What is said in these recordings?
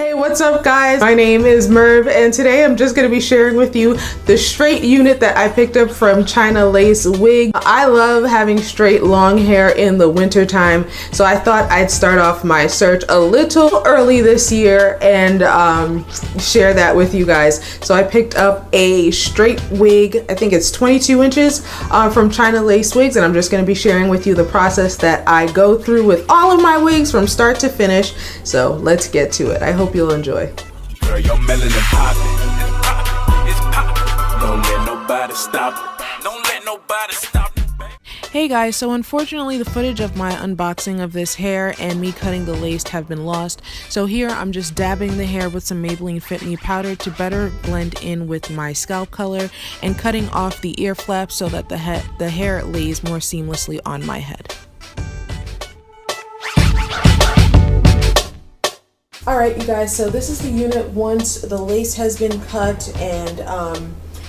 Hey, what's up guys? My name is Merv and today I'm just going to be sharing with you the straight unit that I picked up from China Lace Wig. I love having straight long hair in the winter time, so I thought I'd start off my search a little early this year and share that with you guys. So I picked up a straight wig, I think it's 22 inches from China Lace Wigs, and I'm just going to be sharing with you the process that I go through with all of my wigs from start to finish. So let's get to it. I hope you'll enjoy. Girl, your melanin poppin'. It's poppin'. Don't let nobody stop it. Don't let nobody stop it. Hey guys, so unfortunately the footage of my unboxing of this hair and me cutting the lace have been lost. So here I'm just dabbing the hair with some Maybelline Fit Me powder to better blend in with my scalp color and cutting off the ear flaps so that the hair lays more seamlessly on my head. Alright you guys, so this is the unit once the lace has been cut, and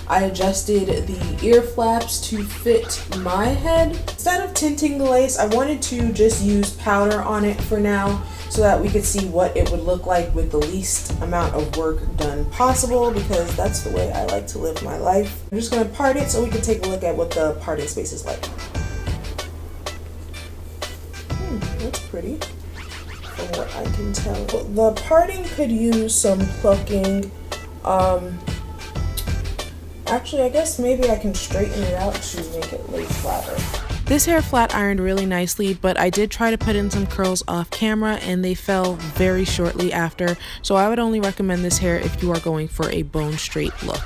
I adjusted the ear flaps to fit my head. Instead of tinting the lace, I wanted to just use powder on it for now so that we could see what it would look like with the least amount of work done possible, because that's the way I like to live my life. I'm just going to part it so we can take a look at what the parting space is like. That's pretty. From what I can tell. The parting could use some plucking. Actually, I guess maybe I can straighten it out to make it lay flatter. This hair flat ironed really nicely, but I did try to put in some curls off camera and they fell very shortly after, so I would only recommend this hair if you are going for a bone straight look.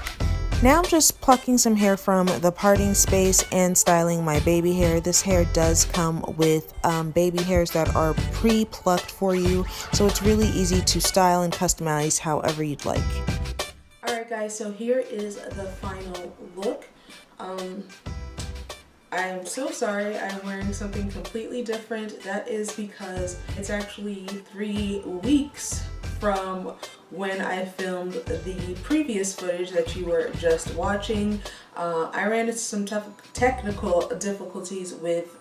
Now I'm just plucking some hair from the parting space and styling my baby hair. This hair does come with baby hairs that are pre-plucked for you, so it's really easy to style and customize however you'd like. Alright guys, so here is the final look. I'm so sorry I'm wearing something completely different. That is because it's actually 3 weeks from when I filmed the previous footage that you were just watching. I ran into some tough technical difficulties with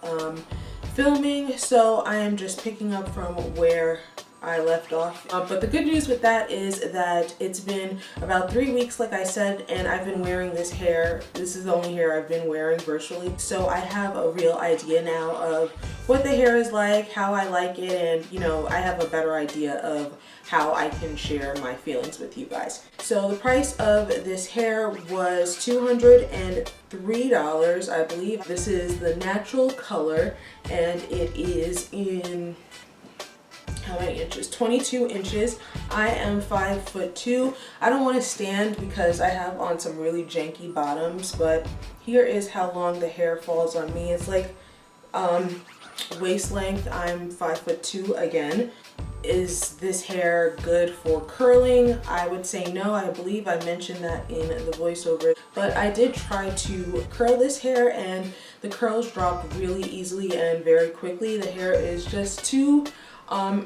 filming, so I am just picking up from where I left off. But the good news with that is that it's been about 3 weeks, like I said, and I've been wearing this hair. This is the only hair I've been wearing virtually. So I have a real idea now of what the hair is like, how I like it, and you know, I have a better idea of how I can share my feelings with you guys. So the price of this hair was $203, I believe. This is the natural color and it is in how many inches? 22 inches. I am 5'2". I don't want to stand because I have on some really janky bottoms, but here is how long the hair falls on me. It's like waist length. I'm 5'2" again. Is this hair good for curling? I would say no. I believe I mentioned that in the voiceover, but I did try to curl this hair and the curls dropped really easily and very quickly. The hair is just too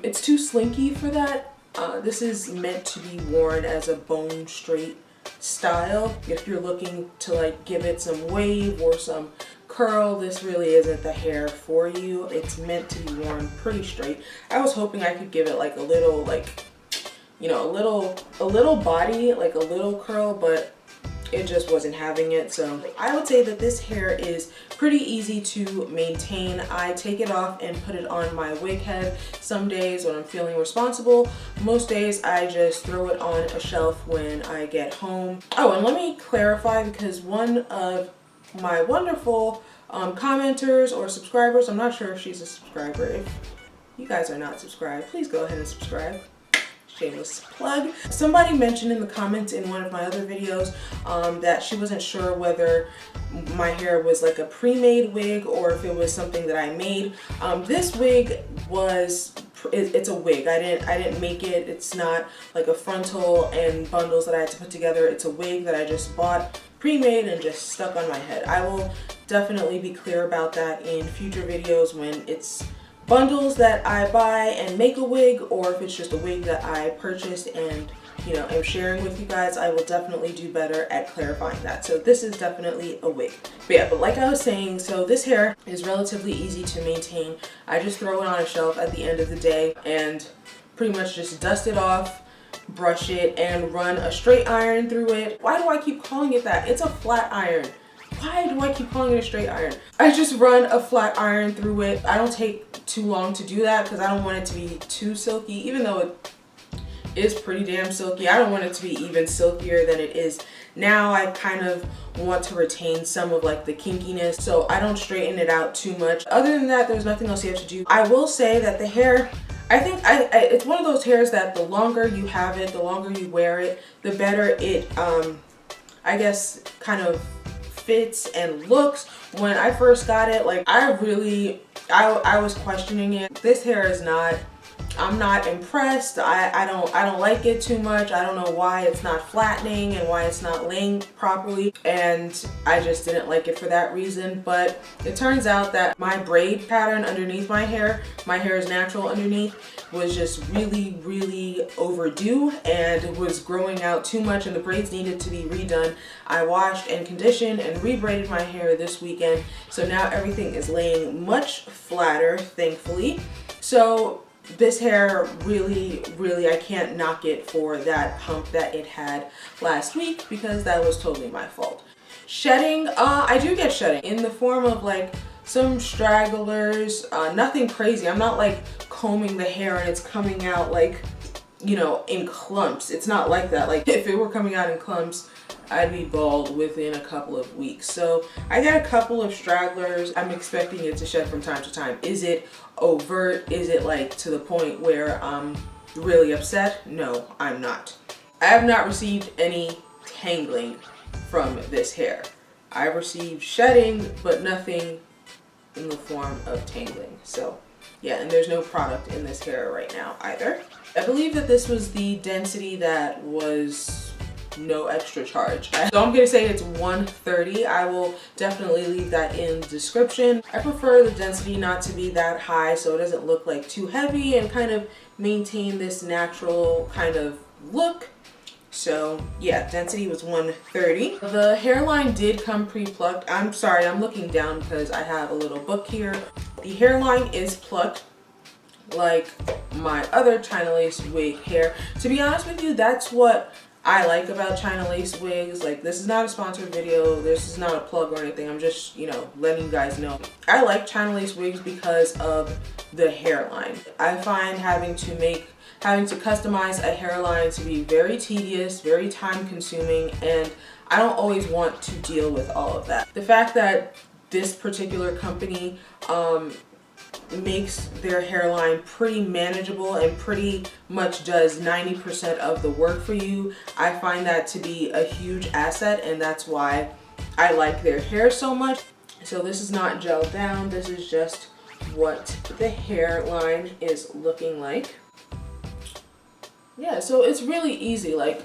it's too slinky for that. This is meant to be worn as a bone straight style. If you're looking to like give it some wave or some curl, this really isn't the hair for you. It's meant to be worn pretty straight. I was hoping I could give it like a little, like, you know, a little body, like a little curl, but it just wasn't having it. So I would say that this hair is pretty easy to maintain. I take it off and put it on my wig head some days when I'm feeling responsible. Most days I just throw it on a shelf when I get home. Oh, and let me clarify, because one of my wonderful commenters or subscribers, I'm not sure if she's a subscriber. If you guys are not subscribed, please go ahead and subscribe. Shameless plug. Somebody mentioned in the comments in one of my other videos that she wasn't sure whether my hair was like a pre-made wig or if it was something that I made. This wig was, it's a wig. I didn't make it. It's not like a frontal and bundles that I had to put together. It's a wig that I just bought pre-made and just stuck on my head. I will definitely be clear about that in future videos when it's bundles that I buy and make a wig, or if it's just a wig that I purchased and, you know, am sharing with you guys. I will definitely do better at clarifying that. So this is definitely a wig. But yeah, but like I was saying, so this hair is relatively easy to maintain. I just throw it on a shelf at the end of the day and pretty much just dust it off, brush it and run a straight iron through it. Why do I keep calling it that? It's a flat iron. Why do I keep calling it a straight iron? I just run a flat iron through it. I don't take too long to do that because I don't want it to be too silky, even though it is pretty damn silky. I don't want it to be even silkier than it is now. I kind of want to retain some of like the kinkiness, so I don't straighten it out too much. Other than that, there's nothing else you have to do. I will say that the hair, I think it's one of those hairs that the longer you have it, the longer you wear it, the better it, I guess, kind of fits and looks. When I first got it, like I was questioning it. This hair is not, I'm not impressed. I don't like it too much. I don't know why it's not flattening and why it's not laying properly, and I just didn't like it for that reason. But it turns out that my braid pattern underneath my hair is natural underneath, was just really overdue and was growing out too much, and the braids needed to be redone. I washed and conditioned and rebraided my hair this weekend, so now everything is laying much flatter, thankfully. So this hair really, I can't knock it for that hump that it had last week, because that was totally my fault. Shedding, I do get shedding in the form of like some stragglers, nothing crazy. I'm not like combing the hair and it's coming out like, you know, in clumps. It's not like that. Like if it were coming out in clumps, I'd be bald within a couple of weeks. So I got a couple of stragglers. I'm expecting it to shed from time to time. Is it overt? Is it like to the point where I'm really upset? No, I'm not. I have not received any tangling from this hair. I've received shedding, but nothing in the form of tangling. So yeah, and there's no product in this hair right now either. I believe that this was the density that was no extra charge. So I'm gonna say it's 130. I will definitely leave that in the description. I prefer the density not to be that high so it doesn't look like too heavy and kind of maintain this natural kind of look. So yeah, density was 130. The hairline did come pre-plucked. I'm sorry, I'm looking down because I have a little book here. The hairline is plucked like my other China lace wig hair. To be honest with you, that's what I like about China lace wigs. Like, this is not a sponsored video, this is not a plug or anything, I'm just, you know, letting you guys know. I like China lace wigs because of the hairline. I find having to customize a hairline to be very tedious, very time consuming, and I don't always want to deal with all of that. The fact that this particular company makes their hairline pretty manageable and pretty much does 90% of the work for you, I find that to be a huge asset, and that's why I like their hair so much. So this is not gelled down, this is just what the hairline is looking like. Yeah, so it's really easy. Like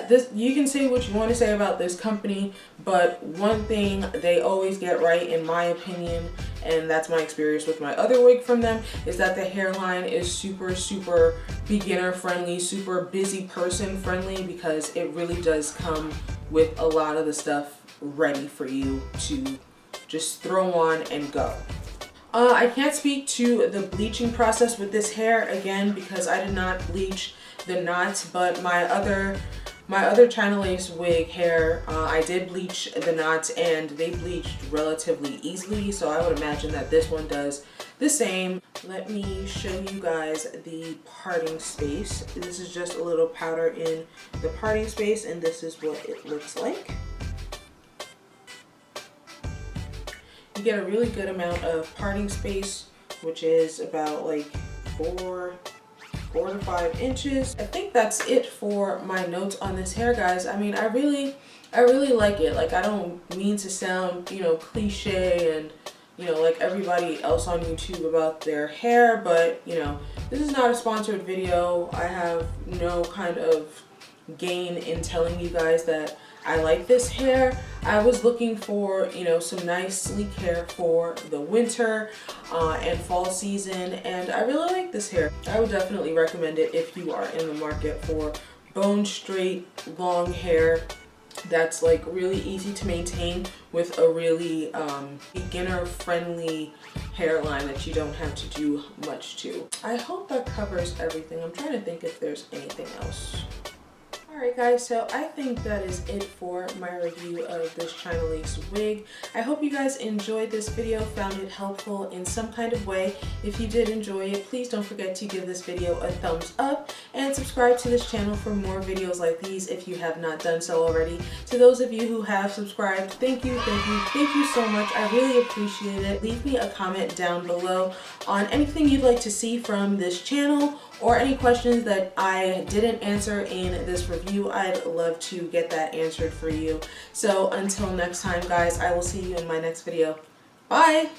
this, you can say what you want to say about this company, but one thing they always get right, in my opinion, and that's my experience with my other wig from them, is that the hairline is super beginner friendly, super busy person friendly, because it really does come with a lot of the stuff ready for you to just throw on and go. I can't speak to the bleaching process with this hair, again, because I did not bleach the knots, but my other China lace wig hair, I did bleach the knots and they bleached relatively easily, so I would imagine that this one does the same. Let me show you guys the parting space. This is just a little powder in the parting space, and this is what it looks like. You get a really good amount of parting space, which is about like 4 to 5 inches. I think that's it for my notes on this hair, guys. I mean, I really like it. Like, I don't mean to sound, you know, cliche and, you know, like everybody else on YouTube about their hair, but, you know, this is not a sponsored video. I have no kind of gain in telling you guys that I like this hair. I was looking for, you know, some nice sleek hair for the winter and fall season, and I really like this hair. I would definitely recommend it if you are in the market for bone straight long hair that's like really easy to maintain with a really beginner friendly hairline that you don't have to do much to. I hope that covers everything. I'm trying to think if there's anything else. Alright guys, so I think that is it for my review of this China lace wig. I hope you guys enjoyed this video, found it helpful in some kind of way. If you did enjoy it, please don't forget to give this video a thumbs up and subscribe to this channel for more videos like these if you have not done so already. To those of you who have subscribed, thank you so much. I really appreciate it. Leave me a comment down below on anything you'd like to see from this channel or any questions that I didn't answer in this review. I'd love to get that answered for you. So until next time guys, I will see you in my next video. Bye!